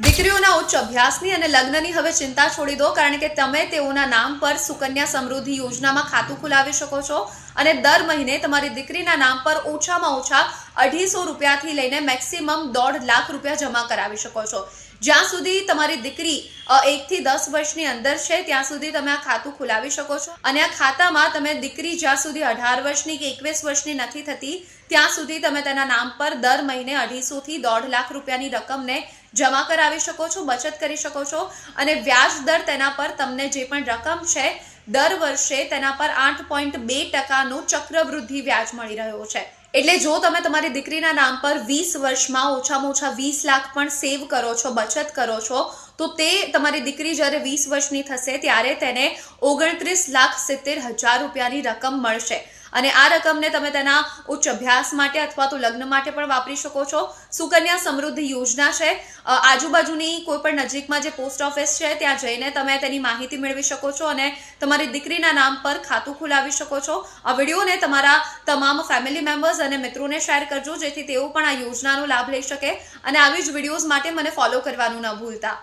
દીકરીઓના ઉચ્ચ અભ્યાસની અને લગ્નની હવે ચિંતા છોડી દો, કારણ કે તમે તેઓના નામ પર સુકન્યા સમૃદ્ધિ યોજનામાં ખાતું ખોલાવી શકો છો અને દર મહિને તમારી દીકરીના નામ પર ઓછામાં ઓછા 250 રૂપિયાથી લઈને મેક્સિમમ 1.5 લાખ રૂપિયા જમા કરાવી શકો છો। જ્યાં સુધી તમારી દીકરી 1 થી 10 વર્ષની અંદર છે ત્યાં સુધી તમે આ ખાતું ખોલાવી શકો છો અને આ ખાતામાં તમે દીકરી જ્યાં સુધી 18 વર્ષની કે 21 વર્ષની નથી થતી ત્યાં સુધી તમે તેના નામ પર દર મહિને 250 થી 1.5 લાખ રૂપિયાની રકમને જમા કરાવી શકો છો, બચત કરી શકો છો અને વ્યાજ દર તેના પર તમને જે પણ રકમ છે દર વર્ષે તેના પર 8.2% ચક્રવૃદ્ધિ વ્યાજ મળી રહ્યો છે। એટલે જો તમે તમારી દીકરીના નામ પર 20 વર્ષમાં ઓછામાં ઓછા 20 લાખ પણ સેવ કરો છો, બચત કરો છો, તો તે તમારી દીકરી જ્યારે 20 વર્ષની થશે ત્યારે તેને 29,70,000 રૂપિયાની રકમ મળશે અને આ રકમને તમે તેના ઉચ્ચ અભ્યાસ માટે અથવા તો લગ્ન માટે પણ વાપરી શકો છો। સુકન્યા સમૃદ્ધિ યોજના છે, આજુબાજુની કોઈ પણ નજીકમાં જે પોસ્ટ ઓફિસ છે ત્યાં જઈને તમે તેની માહિતી મેળવી શકો છો અને તમારી દીકરીના નામ પર ખાતું ખોલાવી શકો છો। આ વિડીયોને તમારા તમામ ફેમિલી મેમ્બર્સ અને મિત્રોને શેર કરજો જેથી તેઓ પણ આ યોજનાનો લાભ લઈ શકે અને આવી જ વિડીયોઝ માટે મને ફોલો કરવાનું ન ભૂલતા।